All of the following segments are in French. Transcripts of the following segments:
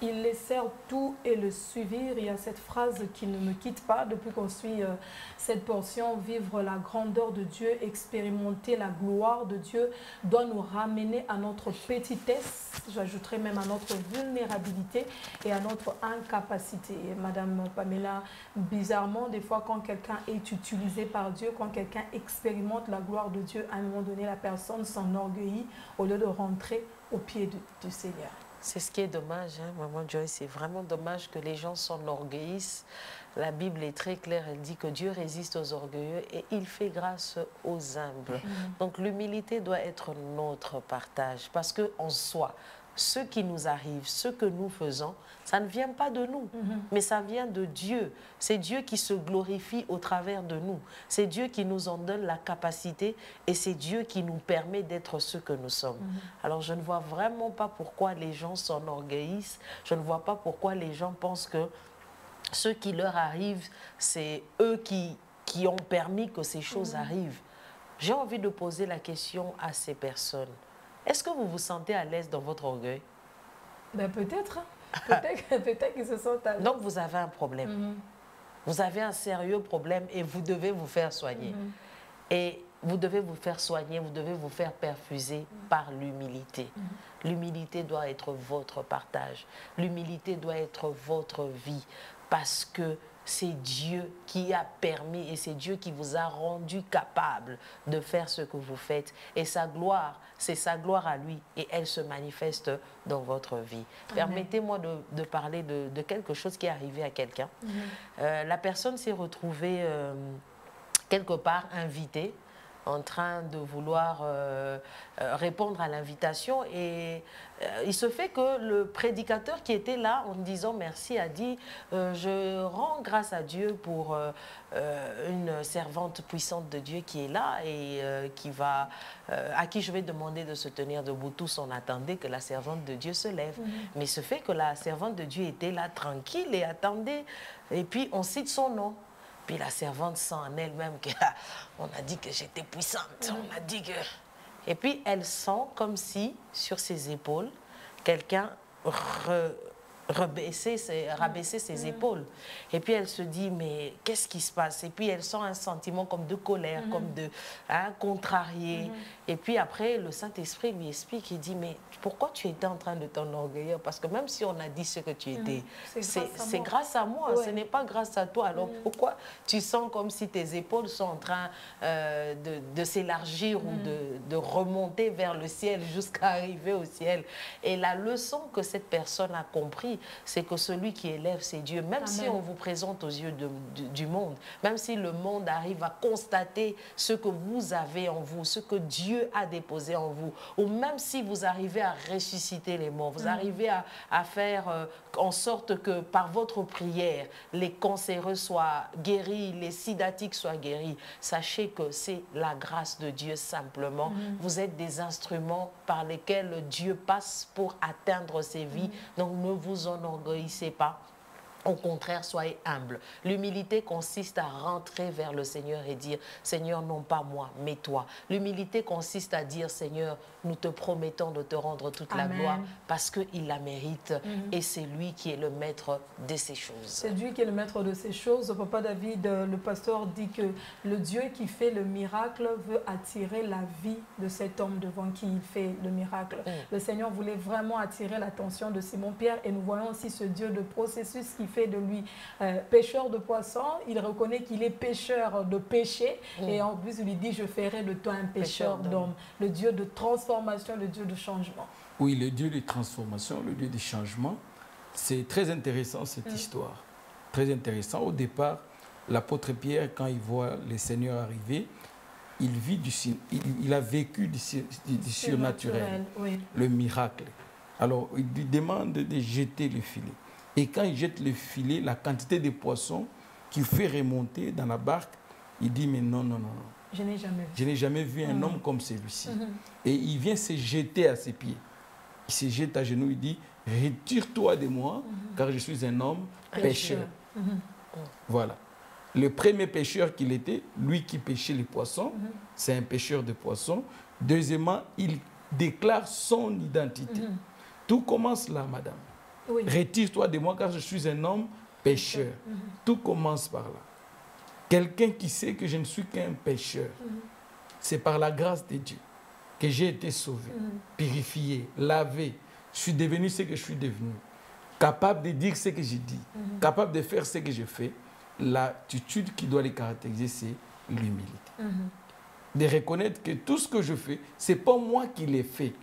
Ils laissèrent tout et le suivirent. Il y a cette phrase qui ne me quitte pas depuis qu'on suit cette portion. Vivre la grandeur de Dieu, expérimenter la gloire de Dieu doit nous ramener à notre petitesse, j'ajouterais même à notre vulnérabilité et à notre incapacité. Et Madame Pamela, bizarrement, des fois quand quelqu'un est utilisé par Dieu, quand quelqu'un expérimente la gloire de Dieu, à un moment donné, la personne s'enorgueillit au lieu de rentrer au pied du Seigneur. C'est ce qui est dommage, hein, Maman Joy, c'est vraiment dommage que les gens s'enorgueillissent. La Bible est très claire, elle dit que Dieu résiste aux orgueilleux et il fait grâce aux humbles. Donc l'humilité doit être notre partage parce qu'en soi, ce qui nous arrive, ce que nous faisons, ça ne vient pas de nous, mais ça vient de Dieu. C'est Dieu qui se glorifie au travers de nous. C'est Dieu qui nous en donne la capacité et c'est Dieu qui nous permet d'être ce que nous sommes. Alors je ne vois vraiment pas pourquoi les gens s'enorgueillissent. Je ne vois pas pourquoi les gens pensent que ce qui leur arrive, c'est eux qui ont permis que ces choses arrivent. J'ai envie de poser la question à ces personnes. Est-ce que vous vous sentez à l'aise dans votre orgueil? Ben peut-être. Peut-être qu'ils se sentent à l'aise. Donc vous avez un problème. Vous avez un sérieux problème et vous devez vous faire soigner. Et vous devez vous faire soigner, vous devez vous faire perfuser par l'humilité. L'humilité doit être votre partage. L'humilité doit être votre vie parce que c'est Dieu qui a permis et c'est Dieu qui vous a rendu capable de faire ce que vous faites. Et sa gloire, c'est sa gloire à lui et elle se manifeste dans votre vie. Permettez-moi de parler de quelque chose qui est arrivé à quelqu'un. La personne s'est retrouvée quelque part invitée en train de vouloir répondre à l'invitation et il se fait que le prédicateur qui était là en disant merci a dit je rends grâce à Dieu pour une servante puissante de Dieu qui est là et à qui je vais demander de se tenir debout. Tous on attendait que la servante de Dieu se lève, mais il se fait que la servante de Dieu était là tranquille et attendait et puis on cite son nom. Puis la servante sent en elle-même qu'on a dit que j'étais puissante. On a dit que... Et puis elle sent comme si, sur ses épaules, quelqu'un rabaisser ses épaules. Et puis elle se dit, mais qu'est-ce qui se passe? Et puis elle sent un sentiment comme de colère, comme de contrarié. Et puis après, le Saint-Esprit lui explique, il dit, mais pourquoi tu étais en train de t'enorgueillir? Parce que même si on a dit ce que tu étais, c'est grâce à moi, ce n'est pas grâce à toi. Alors pourquoi tu sens comme si tes épaules sont en train de s'élargir ou de remonter vers le ciel jusqu'à arriver au ciel? Et la leçon que cette personne a compris, c'est que celui qui élève, c'est Dieu. Même si on vous présente aux yeux du monde, même si le monde arrive à constater ce que vous avez en vous, ce que Dieu a déposé en vous, ou même si vous arrivez à ressusciter les morts, vous arrivez à faire en sorte que par votre prière, les cancéreux soient guéris, les sidatiques soient guéris, sachez que c'est la grâce de Dieu simplement. Vous êtes des instruments par lesquels Dieu passe pour atteindre ses vies. Donc ne vous enorgueillissez pas. Au contraire, soyez humble. L'humilité consiste à rentrer vers le Seigneur et dire, Seigneur, non pas moi, mais toi. L'humilité consiste à dire, Seigneur, nous te promettons de te rendre toute la gloire parce qu'il la mérite et c'est lui qui est le maître de ces choses. C'est Dieu qui est le maître de ces choses. Papa David, le pasteur dit que le Dieu qui fait le miracle veut attirer la vie de cet homme devant qui il fait le miracle. Le Seigneur voulait vraiment attirer l'attention de Simon-Pierre et nous voyons aussi ce Dieu de processus qui fait de lui pêcheur de poissons. Il reconnaît qu'il est pêcheur de péché et en plus il lui dit, je ferai de toi un pêcheur d'hommes. Le Dieu de transformation, le Dieu de changement. Oui, le Dieu de transformation, le Dieu de changement. C'est très intéressant cette histoire. Très intéressant. Au départ, l'apôtre Pierre, quand il voit le Seigneur arriver, il a vécu du surnaturel, le miracle. Alors, il lui demande de jeter le filet. Et quand il jette le filet, la quantité de poissons qu'il fait remonter dans la barque, il dit, mais non, non, non, non. Je n'ai jamais vu. Je n'ai jamais vu un homme comme celui-ci. Et il vient se jeter à ses pieds. Il se jette à genoux, il dit, retire-toi de moi, car je suis un homme pêcheur. Voilà. Le premier pêcheur qu'il était, lui qui pêchait les poissons, c'est un pêcheur de poissons. Deuxièmement, il déclare son identité. Tout commence là, madame. Oui. Retire-toi de moi car je suis un homme pécheur. Tout commence par là. Quelqu'un qui sait que je ne suis qu'un pécheur. C'est par la grâce de Dieu que j'ai été sauvé, purifié, lavé. Je suis devenu ce que je suis devenu. Capable de dire ce que j'ai dit. Capable de faire ce que je fais. L'attitude qui doit les caractériser, c'est l'humilité. De reconnaître que tout ce que je fais, ce n'est pas moi qui l'ai fait.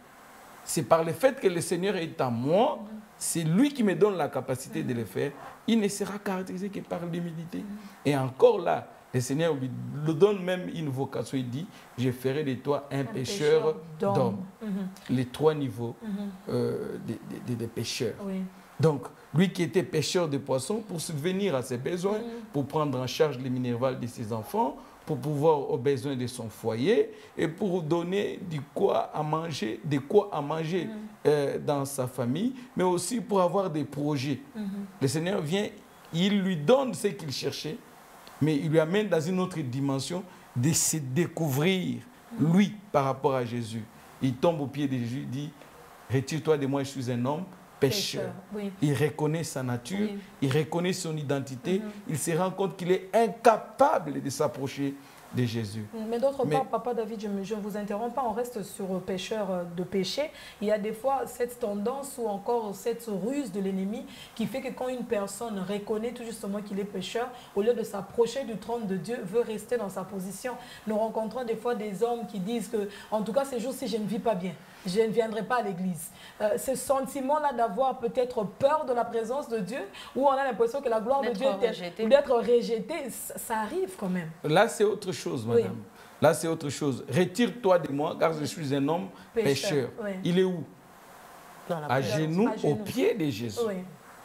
C'est par le fait que le Seigneur est en moi, c'est lui qui me donne la capacité de le faire. Il ne sera caractérisé que par l'humilité. Et encore là, le Seigneur lui donne même une vocation. Il dit, je ferai de toi un pécheur d'hommes. Les 3 niveaux des pécheurs. Oui. Donc, lui qui était pêcheur de poissons, pour subvenir à ses besoins, pour prendre en charge les minérales de ses enfants, pour pouvoir aux besoins de son foyer et pour donner de quoi à manger dans sa famille, mais aussi pour avoir des projets. Le Seigneur vient, il lui donne ce qu'il cherchait, mais il lui amène dans une autre dimension de se découvrir, lui, par rapport à Jésus. Il tombe aux pieds de Jésus, il dit, retire-toi de moi, je suis un homme pécheur. Oui. Il reconnaît sa nature, il reconnaît son identité, il se rend compte qu'il est incapable de s'approcher de Jésus. Mais d'autre part, Papa David, je ne vous interromps pas, on reste sur pécheur de péché. Il y a des fois cette tendance ou encore cette ruse de l'ennemi qui fait que quand une personne reconnaît tout justement qu'il est pécheur, au lieu de s'approcher du trône de Dieu, veut rester dans sa position. Nous rencontrons des fois des hommes qui disent que, en tout cas, ces jours-ci, je ne vis pas bien. Je ne viendrai pas à l'église. Ce sentiment-là d'avoir peut-être peur de la présence de Dieu, où on a l'impression que la gloire de Dieu est d'être rejeté, ça arrive quand même. Là, c'est autre chose, madame. Oui. Là, c'est autre chose. Retire-toi de moi, car je suis un homme pécheur. Oui. Il est où? À genoux, au pied de Jésus. Oui.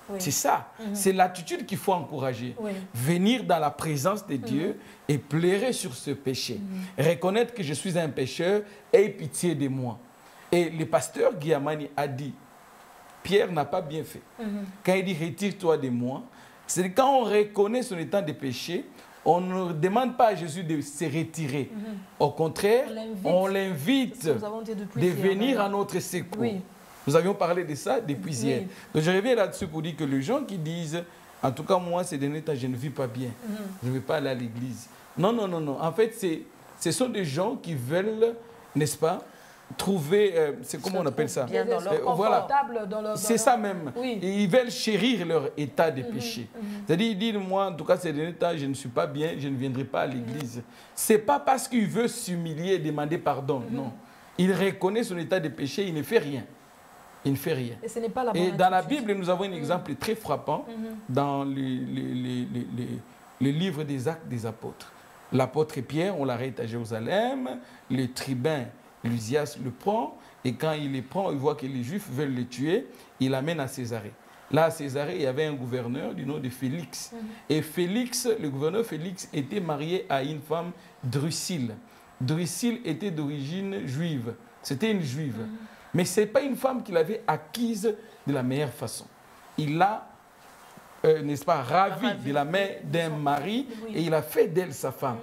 Oui. C'est ça. C'est l'attitude qu'il faut encourager. Oui. Venir dans la présence de Dieu et pleurer sur ce péché. Reconnaître que je suis un pécheur, aie pitié de moi. Et le pasteur Guillamani a dit, Pierre n'a pas bien fait. Quand il dit « retire-toi de moi », c'est quand on reconnaît son état de péché, on ne demande pas à Jésus de se retirer. Au contraire, on l'invite de venir à notre secours. Oui. Nous avions parlé de ça depuis hier. Donc je reviens là-dessus pour dire que les gens qui disent « en tout cas, moi, ces derniers temps, je ne vis pas bien, je ne vais pas aller à l'église ». Non, non, non, non. En fait, ce sont des gens qui veulent, n'est-ce pas, trouver, c'est comment on appelle ça, bien dans leur voilà. C'est ça même. Oui. Et ils veulent chérir leur état de péché. C'est-à-dire, ils disent, moi, en tout cas, ces derniers temps, je ne suis pas bien, je ne viendrai pas à l'église. C'est pas parce qu'il veut s'humilier et demander pardon, non. Il reconnaît son état de péché, il ne fait rien. Il ne fait rien. Et ce n'est pas la bonne Et dans la attitude. Bible, nous avons un exemple très frappant dans le livre des Actes des Apôtres. L'apôtre Pierre, on l'arrête à Jérusalem, le tribun Lysias le prend, et quand il le prend, il voit que les Juifs veulent le tuer, il l'amène à Césarée. Là, à Césarée, il y avait un gouverneur du nom de Félix. Et Félix, le gouverneur Félix, était marié à une femme Drusille. Drusille était d'origine juive. C'était une juive. Mais ce n'est pas une femme qu'il avait acquise de la meilleure façon. Il l'a, n'est-ce pas, ravie de la main d'un mari, et il a fait d'elle sa femme.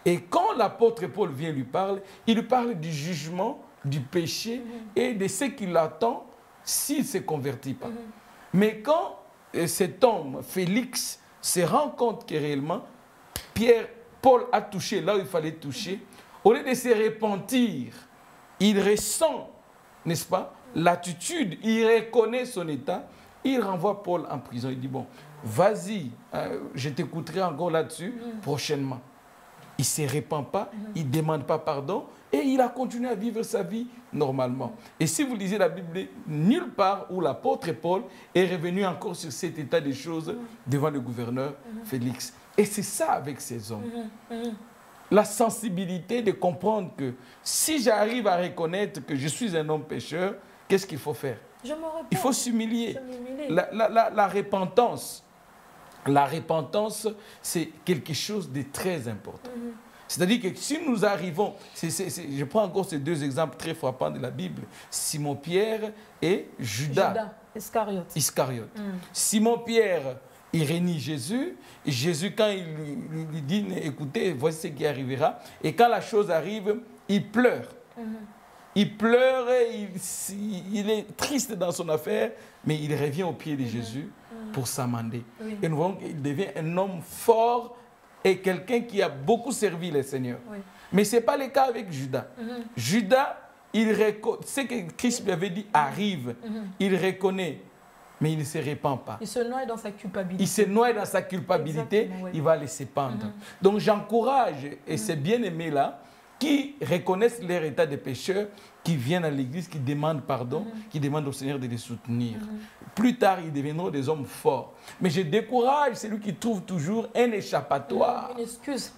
Et quand l'apôtre Paul vient lui parler, il lui parle du jugement, du péché et de ce qui l'attend s'il ne se convertit pas. Mais quand cet homme, Félix, se rend compte que réellement, Paul a touché là où il fallait toucher, au lieu de se repentir, il ressent, n'est-ce pas, l'attitude, il reconnaît son état, il renvoie Paul en prison. Il dit, bon, vas-y, je t'écouterai encore là-dessus prochainement. Il ne se répand pas, il ne demande pas pardon et il a continué à vivre sa vie normalement. Et si vous lisez la Bible, nulle part où l'apôtre Paul est revenu encore sur cet état des choses devant le gouverneur Félix. Et c'est ça avec ces hommes. La sensibilité de comprendre que si j'arrive à reconnaître que je suis un homme pécheur, qu'est-ce qu'il faut faire? Il faut s'humilier. La repentance. La repentance, c'est quelque chose de très important. C'est-à-dire que si nous arrivons, je prends encore ces deux exemples très frappants de la Bible, Simon-Pierre et Judas Iscariote. Simon-Pierre, il renie Jésus, et Jésus, quand il lui dit, écoutez, voici ce qui arrivera, et quand la chose arrive, il pleure. il pleure, il est triste dans son affaire, mais il revient au pied de Jésus pour s'amender. Oui. Et nous voyons qu'il devient un homme fort et quelqu'un qui a beaucoup servi le Seigneur. Oui. Mais ce n'est pas le cas avec Judas. Judas, ce que Christ lui avait dit arrive. Il reconnaît, mais il ne se répand pas. Il se noie dans sa culpabilité. Il se noie dans sa culpabilité, Exactement, oui. il va laisser pendre. Donc j'encourage, et ces bien-aimés là, qui reconnaissent leur état de pécheur, qui viennent à l'église, qui demandent pardon, qui demandent au Seigneur de les soutenir. Plus tard, ils deviendront des hommes forts. Mais je décourage celui qui trouve toujours un échappatoire.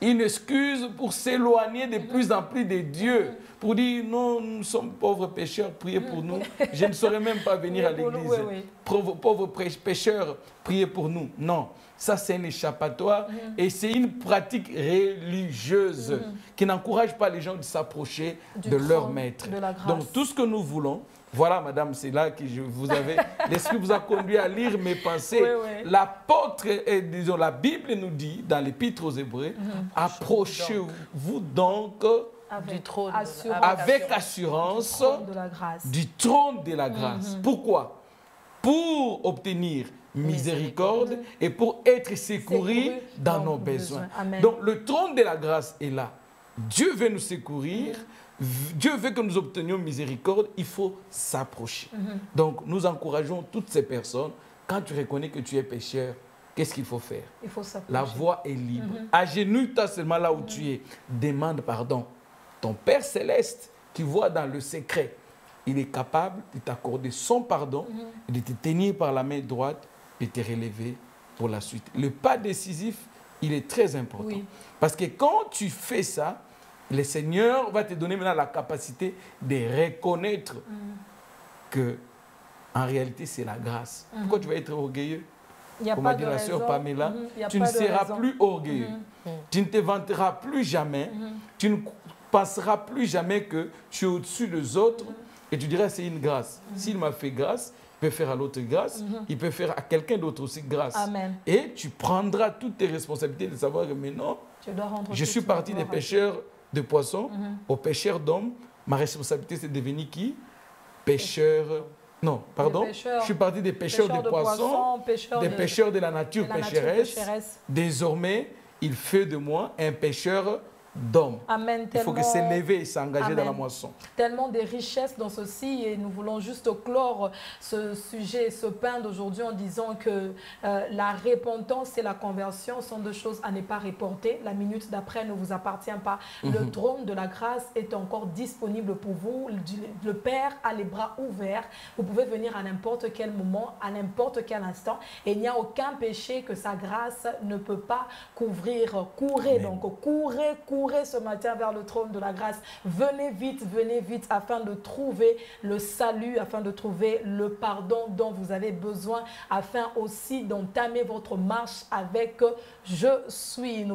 Une excuse pour s'éloigner de plus en plus de Dieu. Pour dire, non, nous sommes pauvres pécheurs, priez pour nous. Je ne saurais même pas venir à l'église. Pauvres pécheurs, priez pour nous. Non, ça c'est un échappatoire et c'est une pratique religieuse qui n'encourage pas les gens de s'approcher de leur maître. Donc tout ce que nous voulons, voilà madame, c'est là que l'Esprit vous a conduit à lire mes pensées. L'apôtre, disons la Bible nous dit dans l'Épître aux Hébreux, approchez-vous donc avec assurance du trône de la grâce. Pourquoi? Pour obtenir miséricorde et pour être secouru dans nos besoins. Donc le trône de la grâce est là. Dieu veut nous secourir. Dieu veut que nous obtenions miséricorde. Il faut s'approcher. Donc nous encourageons toutes ces personnes. Quand tu reconnais que tu es pécheur, qu'est-ce qu'il faut faire? Il faut s'approcher. La voie est libre. Agenouille-toi seulement là où tu es. Demande pardon. Ton Père céleste qui voit dans le secret, il est capable de t'accorder son pardon, de te tenir par la main droite et de te relever pour la suite. Le pas décisif, il est très important. Parce que quand tu fais ça, le Seigneur va te donner maintenant la capacité de reconnaître que en réalité, c'est la grâce. Pourquoi tu vas être orgueilleux? Comme a dit la sœur Pamela, tu ne seras plus orgueilleux. Tu ne te vanteras plus jamais. Tu ne penseras plus jamais que tu es au-dessus des autres. Et tu diras, c'est une grâce. S'il m'a fait grâce, il peut faire à l'autre grâce. Il peut faire à quelqu'un d'autre aussi grâce. Amen. Et tu prendras toutes tes responsabilités de savoir que maintenant, je suis parti des pêcheurs de poissons aux pêcheurs d'hommes. Ma responsabilité, c'est de devenir qui? Pêcheur. Non, pardon. Je suis parti des pêcheurs de poissons, des pêcheurs de la nature pécheresse. Désormais, il fait de moi un pêcheur d'hommes. Il faut que s'élever et s'engager dans la moisson. Tellement de richesses dans ceci et nous voulons juste clore ce sujet, ce pain d'aujourd'hui en disant que la repentance et la conversion sont deux choses à ne pas reporter. La minute d'après ne vous appartient pas. Le trône de la grâce est encore disponible pour vous. Le Père a les bras ouverts. Vous pouvez venir à n'importe quel moment, à n'importe quel instant. Et il n'y a aucun péché que sa grâce ne peut pas couvrir. Courez donc, courez ce matin vers le trône de la grâce. Venez vite afin de trouver le salut, afin de trouver le pardon dont vous avez besoin, afin aussi d'entamer votre marche avec Je suis.